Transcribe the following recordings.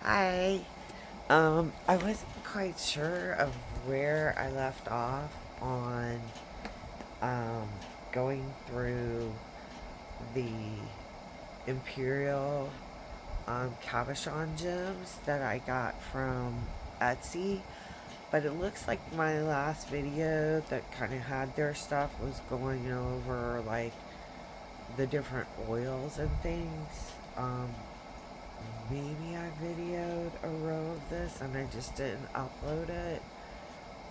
Hi. I wasn't quite sure of where I left off on um, going through the Imperial Cabochon gems that I got from Etsy, but it looks like my last video that kind of had their stuff was going over like the different oils and things. Maybe I videoed a row of this and I just didn't upload it.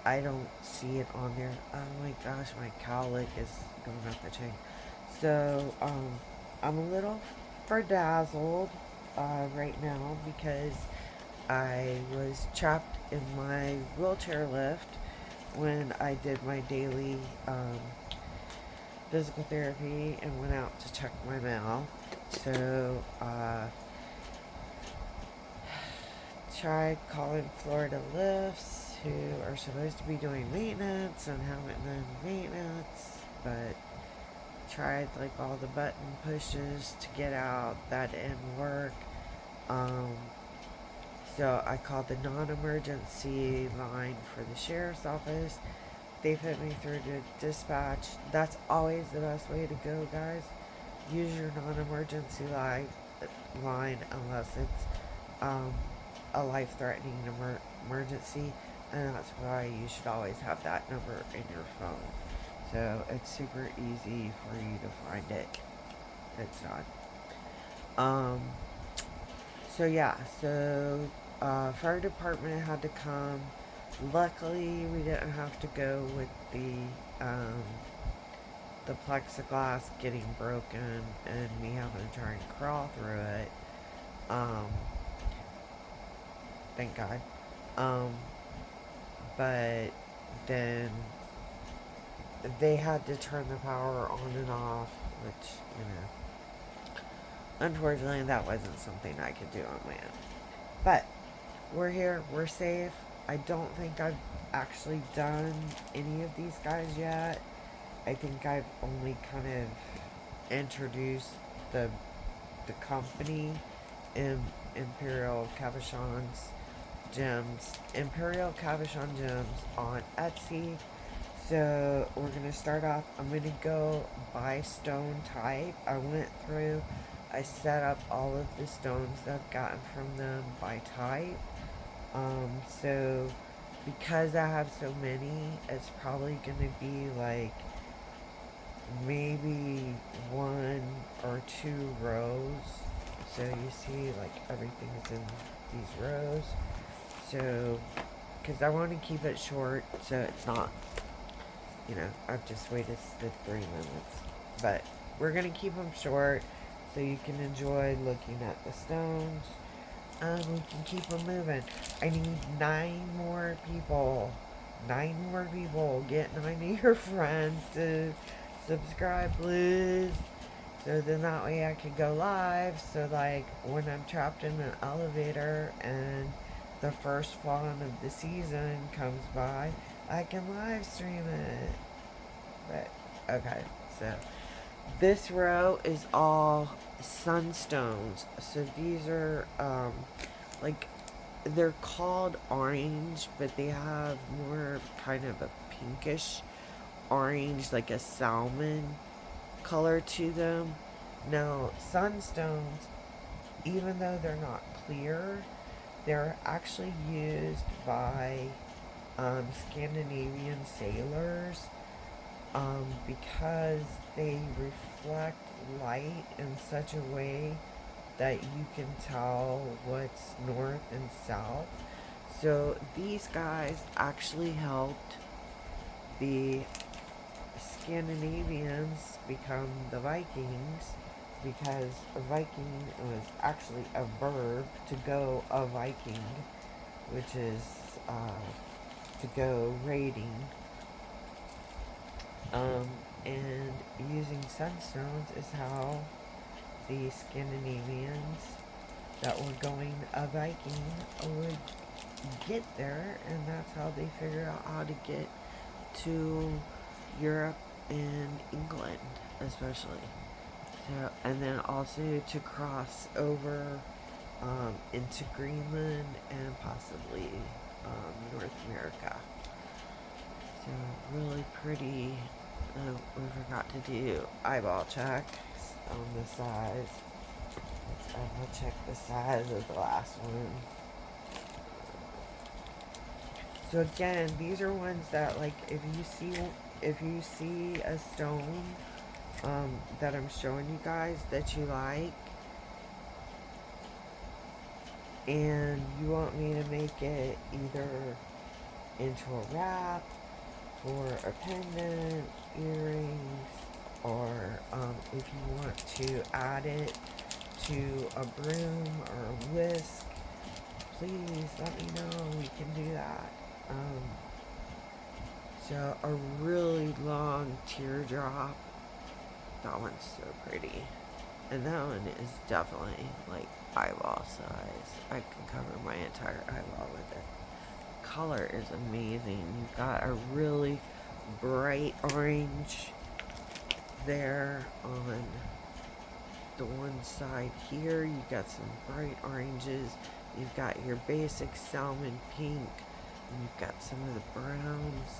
I don't see it on there. Oh my gosh, my cowlick is going up the chain. So, I'm a little bedazzled right now because I was trapped in my wheelchair lift when I did my daily physical therapy and went out to check my mail. So, tried calling Florida Lifts, who are supposed to be doing maintenance and haven't done maintenance, but tried like all the button pushes to get out. That didn't work. Um, so I called the non-emergency line for the sheriff's office. They put me through to dispatch. That's always the best way to go, guys. Use your non-emergency line unless it's um, a life-threatening emergency, and that's why you should always have that number in your phone. So it's super easy for you to find it. It's not. Um. So yeah. Fire department had to come. Luckily, we didn't have to go with the plexiglass getting broken and me having to try and crawl through it. Um, thank God. Um, but then they had to turn the power on and off, which, unfortunately, that wasn't something I could do on my own. But we're here, we're safe. I don't think I've actually done any of these guys yet. I think I've only kind of introduced the the company in Imperial Cabochon's Gems, Imperial Cabochon Gems on Etsy. So we're gonna start off. I'm gonna go by stone type. I went through. I set up all of the stones that I've gotten from them by type. So because I have so many, it's probably gonna be like maybe one or two rows. So you see, like everything's in these rows. So, because I want to keep it short, so it's not, I've just waited the 3 minutes. But we're going to keep them short so you can enjoy looking at the stones. We can keep them moving. I need 9 more people. 9 more people. Get 9 of your friends to subscribe, please. So then that way I can go live. So, like, when I'm trapped in an elevator and the first fawn of the season comes by, I can live stream it. But, okay, so this row is all sunstones. So these are, like, they're called orange, but they have more kind of a pinkish orange, like a salmon color to them. Now, sunstones, even though they're not clear, they're actually used by Scandinavian sailors because they reflect light in such a way that you can tell what's north and south. So these guys actually helped the Scandinavians become the Vikings because a Viking was actually a verb to go a Viking, which is to go raiding. And using sunstones is how the Scandinavians that were going a Viking would get there, and that's how they figured out how to get to Europe and England, especially. So, and then also to cross over into Greenland and possibly North America. So really pretty. We forgot to do eyeball checks on the size. Let's eyeball check the size of the last one. So again, these are ones that, like, if you see a stone that I'm showing you guys that you like, and you want me to make it either into a wrap for a pendant, earrings, or if you want to add it to a broom or a whisk, please let me know. We can do that. So a really long teardrop. That one's so pretty. And that one is definitely like eyeball size. I can cover my entire eyeball with it. Color is amazing. You've got a really bright orange there on the one side here. You've got some bright oranges. You've got your basic salmon pink. And you've got some of the browns.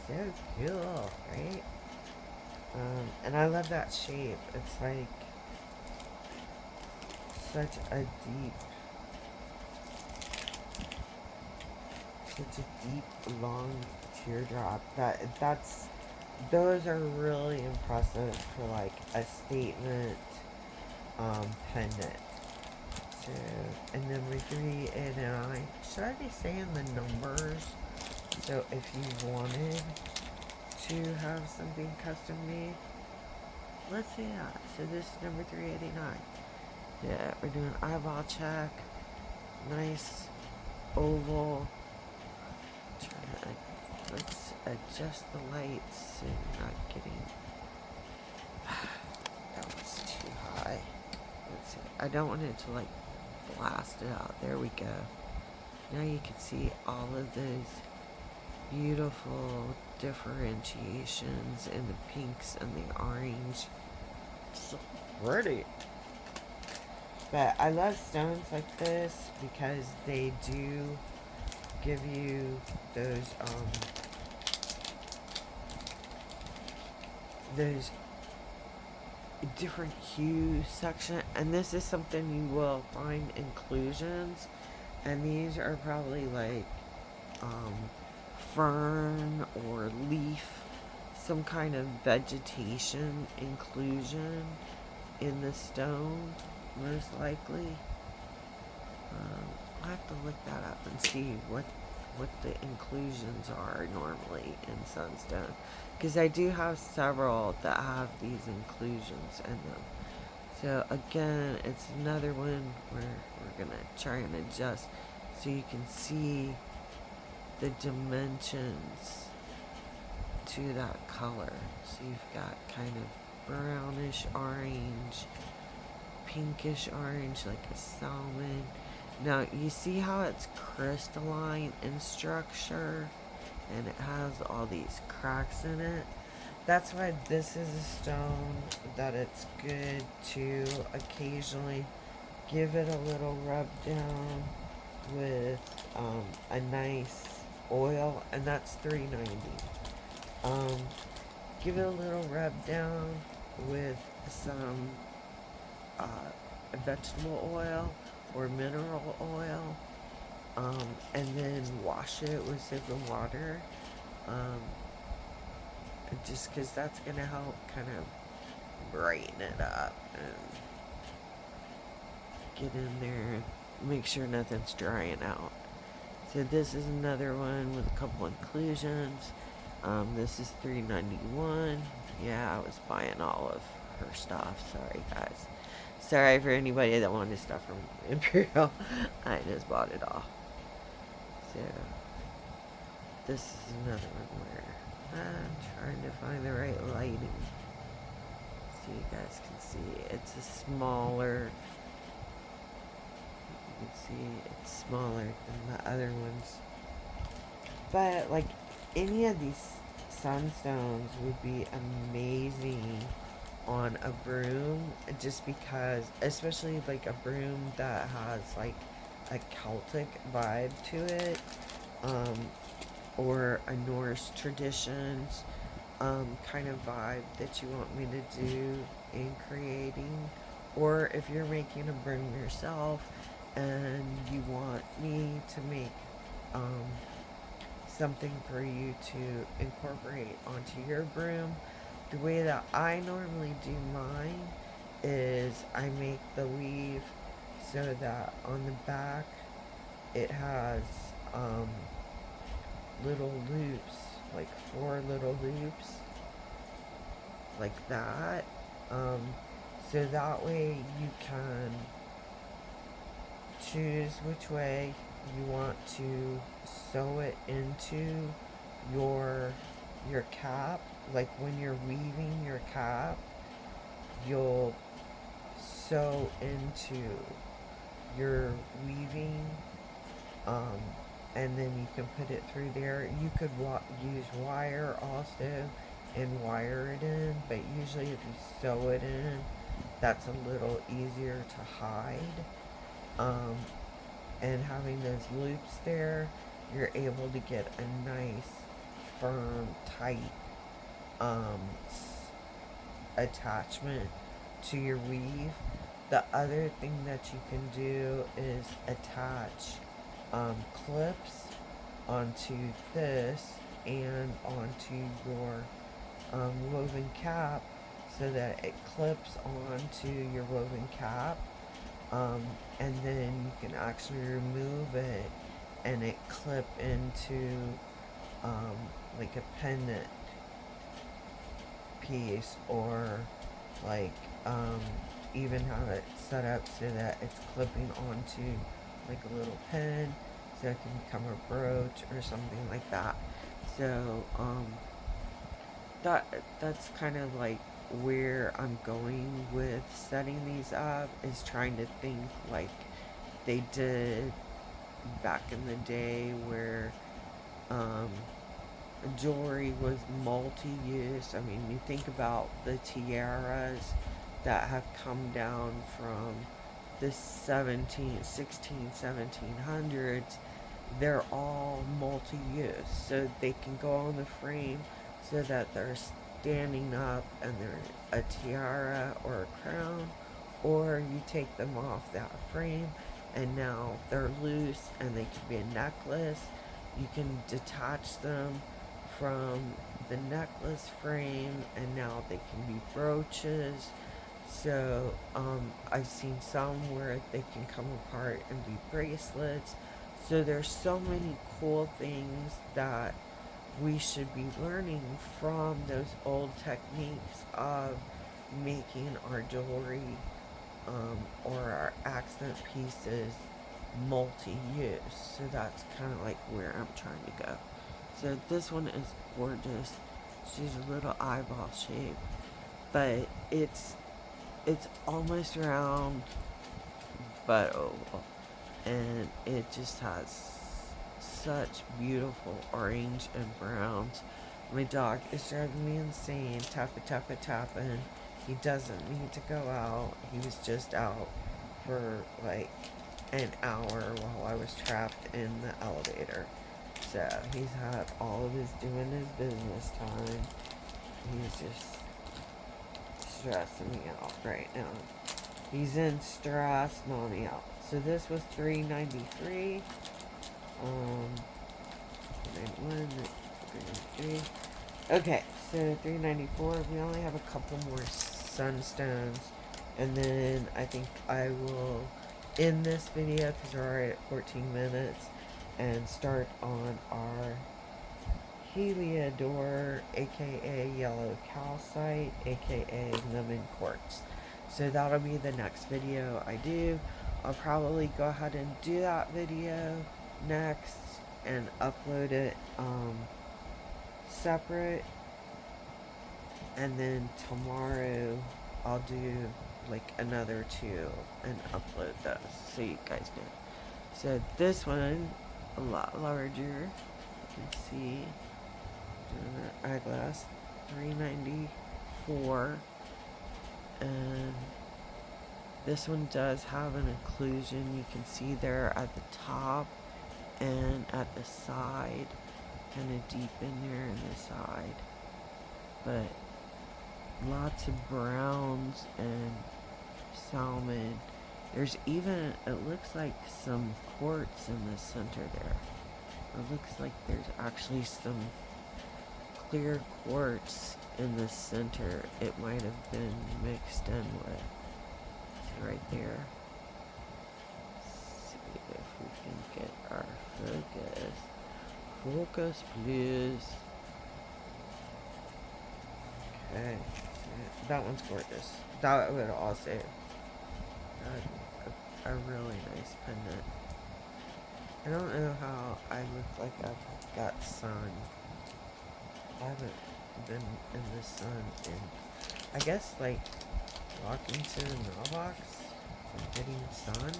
So cool, right? And I love that shape. It's like such a deep, long teardrop. Those are really impressive for like a statement pendant. So, and number 3 and 9. Should I be saying the numbers? So if you wanted to have something custom made, let's say that. So this is number 389. Yeah, we're doing eyeball check. Nice oval. Let's adjust the lights so you're not getting. That was too high. Let's see. I don't want it to like blast it out. There we go. Now you can see all of those beautiful differentiations in the pinks and the orange. So pretty. But I love stones like this because they do give you those different hue section, and this is something you will find inclusions, and these are probably like fern or leaf, some kind of vegetation inclusion in the stone, most likely. I'll have to look that up and see what the inclusions are normally in sunstone, because I do have several that have these inclusions in them. So again, it's another one where we're gonna try and adjust so you can see the dimensions to that color. So you've got kind of brownish orange, pinkish orange, like a salmon. Now you see how it's crystalline in structure and it has all these cracks in it? That's why this is a stone that it's good to occasionally give it a little rub down with a nice oil, and that's $3.90. Give it a little rub down with some vegetable oil or mineral oil, and then wash it with soap and water, just because that's going to help kind of brighten it up and get in there, make sure nothing's drying out. So this is another one with a couple inclusions. This is $3.91. Yeah, I was buying all of her stuff. Sorry, guys. Sorry for anybody that wanted stuff from Imperial. I just bought it all. So this is another one where I'm trying to find the right lighting so you guys can see. It's a smaller. You can see it's smaller than the other ones. But like any of these sunstones would be amazing on a broom, just because, especially like a broom that has like a Celtic vibe to it, um, or a Norse traditions kind of vibe that you want me to do in creating, or if you're making a broom yourself and you want me to make um, something for you to incorporate onto your broom. The way that I normally do mine is I make the weave so that on the back it has um, little loops, like 4 little loops, like that. Um, so that way you can choose which way you want to sew it into your your cap. Like when you're weaving your cap, you'll sew into your weaving, um, and then you can put it through there. You could use wire also and wire it in, but usually if you sew it in, that's a little easier to hide. Um, and having those loops there, you're able to get a nice, firm, tight um, attachment to your weave. The other thing that you can do is attach clips onto this and onto your woven cap so that it clips onto your woven cap, and then you can actually remove it and it clip into um, like a pendant piece, or like even have it set up so that it's clipping onto like a little pin so it can become a brooch or something like that. So that's kind of like where I'm going with setting these up, is trying to think like they did back in the day, where um, jewelry was multi-use. I mean, you think about the tiaras that have come down from the 1700s, they're all multi-use. So they can go on the frame so that they're standing up and they're a tiara or a crown, or you take them off that frame and now they're loose and they can be a necklace. You can detach them from the necklace frame and now they can be brooches. So I've seen some where they can come apart and be bracelets. So there's so many cool things that we should be learning from those old techniques of making our jewelry, or our accent pieces multi-use. So that's kind of like where I'm trying to go. So this one is gorgeous. She's a little eyeball shape, but it's almost round but oval, and it just has such beautiful orange and browns. My dog is driving me insane, tapping. He doesn't need to go out. He was just out for like an hour while I was trapped in the elevator. So he's had all of his doing his business time. He's just stressing me out right now. He's in stress, mommy out. So this was $3.93. 393. Okay, so $3.94. We only have a couple more sunstones, and then I think I will end this video because we're already at 14 minutes and start on our Heliodor, aka yellow calcite, aka lemon quartz. So that'll be the next video I do. I'll probably go ahead and do that video next and upload it separate, and then tomorrow I'll do like another 2 and upload those so you guys know. So this one a lot larger, you can see eyeglass, $3.94. and this one does have an inclusion. You can see there at the top and at the side, kind of deep in there in the side. But lots of browns and salmon. There's even, it looks like some quartz in the center there. It looks like there's actually some clear quartz in the center. It might have been mixed in with. See right there. Let's see if we can get our focus. Focus, please. Okay. That one's gorgeous. That would also a really nice pendant. I don't know how I look like I've got sun. I haven't been in the sun in, I guess, like, walking to the mailbox and getting sun.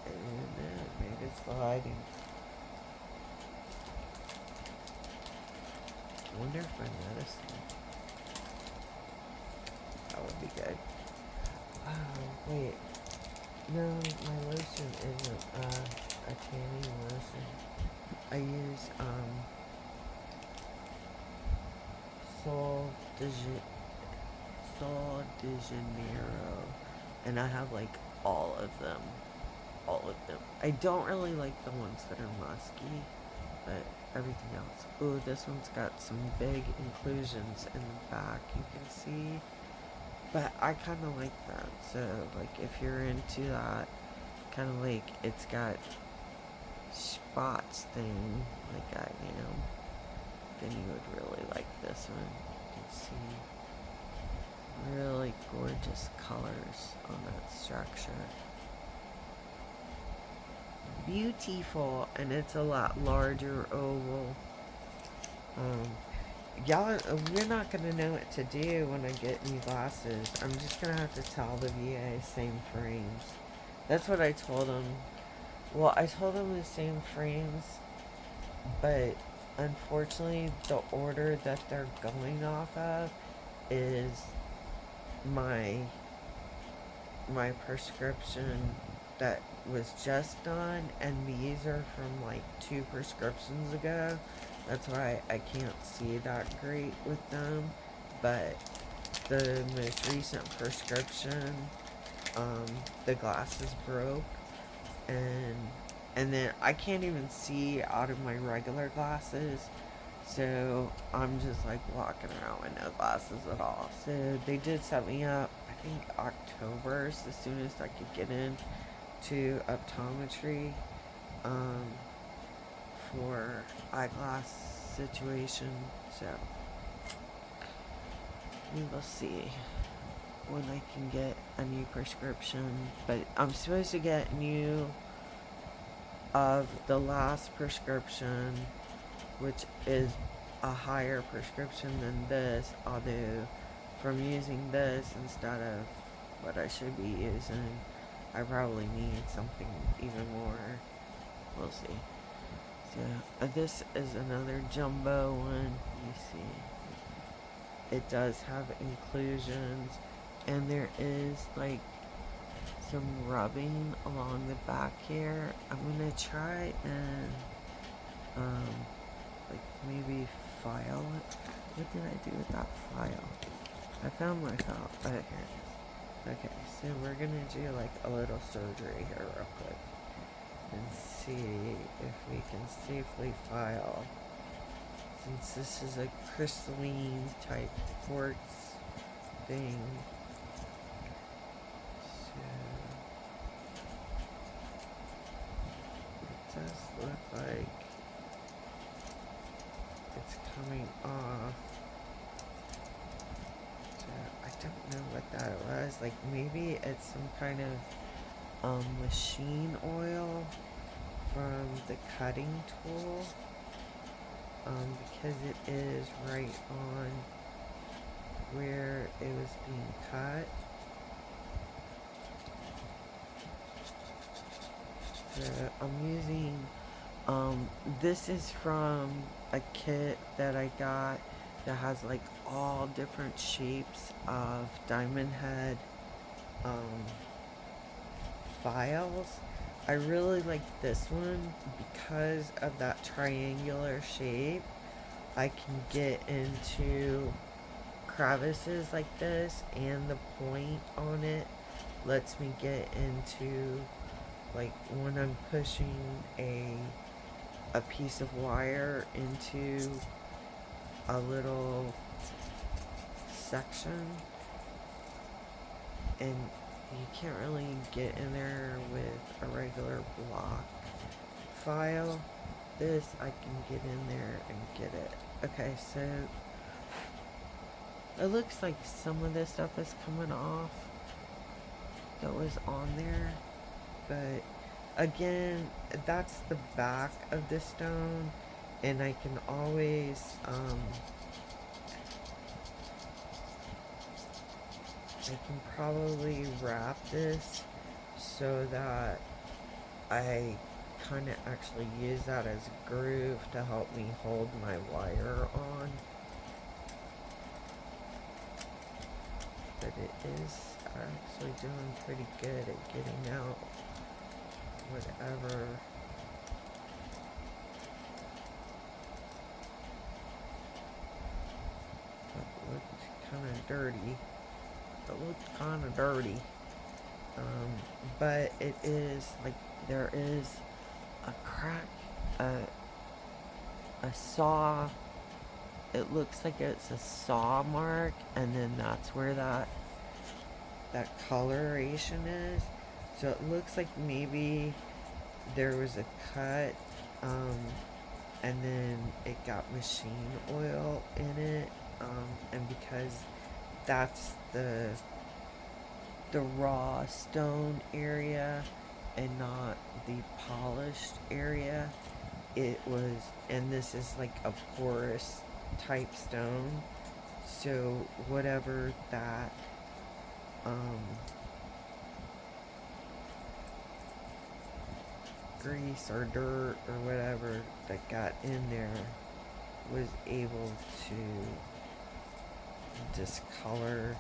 And maybe it's the lighting. I wonder if I noticed them. That would be good. Oh, wait. No, my lotion isn't a tanning lotion. I use Sol de Janeiro, and I have like all of them. I don't really like the ones that are musky, but everything else. Ooh, this one's got some big inclusions in the back, you can see. But I kind of like that. So, like, if you're into that, kind of like it's got spots thing, like I am, then you would really like this one. You can see really gorgeous colors on that structure. Beautiful, and it's a lot larger oval. Y'all, we're not gonna know what to do when I get new glasses. I'm just gonna have to tell the VA same frames. That's what I told them. Well, I told them the same frames, but unfortunately, the order that they're going off of is my prescription that was just done, and these are from like 2 prescriptions ago. That's why I can't see that great with them. But the most recent prescription, the glasses broke, and then I can't even see out of my regular glasses. So I'm just like walking around with no glasses at all. So they did set me up, I think October is the soonest I could get in to optometry for eyeglass situation. So we will see when I can get a new prescription. But I'm supposed to get new of the last prescription, which is a higher prescription than this, although from using this instead of what I should be using, I probably need something even more. We'll see. So this is another jumbo one. You see, it does have inclusions, and there is like some rubbing along the back here. I'm gonna try and like maybe file it. What did I do with that file? I found my file. Oh, here it is. Okay, so we're gonna do like a little surgery here real quick and see if we can safely file, since this is a crystalline type quartz thing. So it does look like it's coming off. So I don't know what that was. Like maybe it's some kind of machine oil from the cutting tool, because it is right on where it was being cut. So I'm using, this is from a kit that I got that has like all different shapes of diamond head um, files. I really like this one because of that triangular shape. I can get into crevices like this, and the point on it lets me get into, like, when I'm pushing a piece of wire into a little section, and you can't really get in there with a regular block file. This, I can get in there and get it. Okay, so it looks like some of this stuff is coming off that was on there, but again, that's the back of the stone, and I can always I can probably wrap this so that I kind of actually use that as a groove to help me hold my wire on. But it is actually doing pretty good at getting out whatever. It looked kind of dirty. But it is like there is a crack, a saw. It looks like it's a saw mark, and then that's where that coloration is. So it looks like maybe there was a cut, and then it got machine oil in it, and because that's the raw stone area and not the polished area, it was, and this is like a porous type stone, so whatever that grease or dirt or whatever that got in there was able to discolor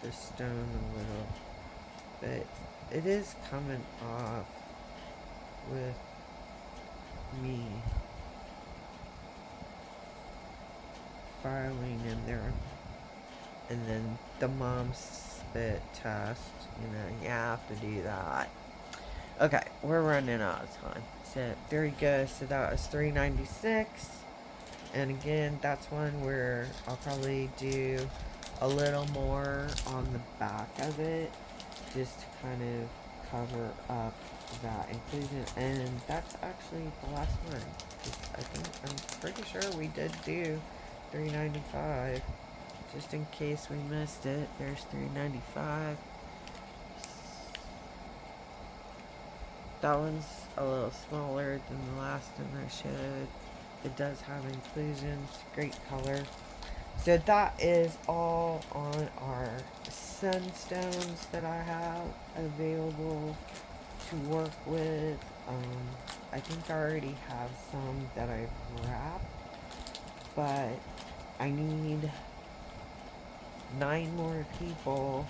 the stone a little, but it is coming off with me filing in there. And then the mom spit test, you have to do that. Okay, we're running out of time. So there you go. So that was $3.96. And again, that's one where I'll probably do a little more on the back of it, just to kind of cover up that inclusion. And that's actually the last one. I'm pretty sure we did do $3.95. Just in case we missed it, there's $3.95. That one's a little smaller than the last one I showed. It does have inclusions, great color. So that is all on our sunstones that I have available to work with. I think I already have some that I've wrapped, but I need 9 more people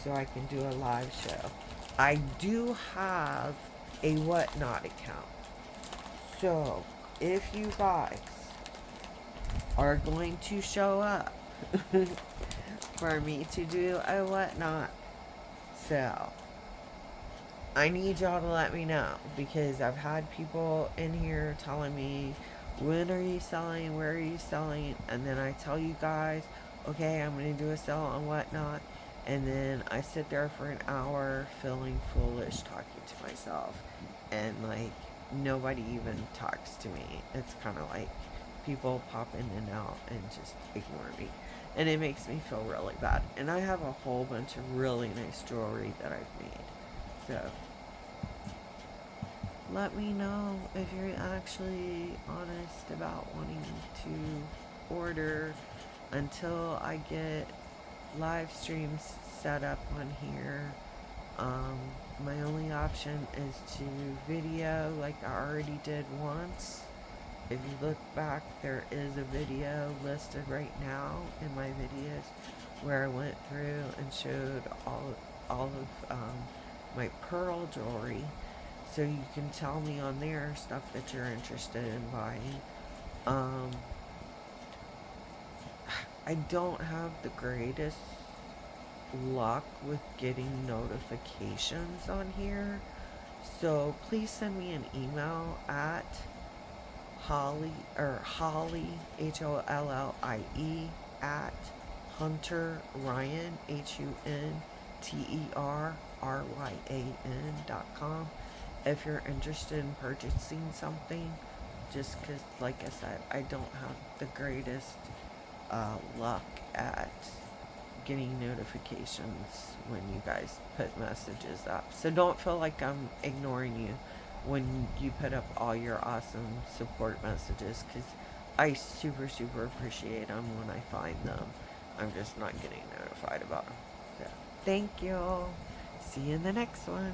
so I can do a live show. I do have a Whatnot account. So if you guys are going to show up for me to do a Whatnot sale, I need y'all to let me know, because I've had people in here telling me, when are you selling, where are you selling, and then I tell you guys, okay, I'm going to do a sale on Whatnot, and then I sit there for an hour feeling foolish talking to myself, and like nobody even talks to me. It's kind of like people pop in and out and just ignore me, and it makes me feel really bad. And I have a whole bunch of really nice jewelry that I've made, so let me know if you're actually honest about wanting to order until I get live streams set up on here. My only option is to video, like I already did once, if you look back, there is a video listed right now in my videos where I went through and showed all of my pearl jewelry. So you can tell me on there stuff that you're interested in buying. Um, I don't have the greatest luck with getting notifications on here. So please send me an email at Hollie, HOLLIE, at Hunter Ryan, HUNTERRYAN.com if you're interested in purchasing something. Just because, like I said, I don't have the greatest luck at getting notifications when you guys put messages up. So don't feel like I'm ignoring you when you put up all your awesome support messages, because I super, super appreciate them when I find them. I'm just not getting notified about them. So, thank you. See you in the next one.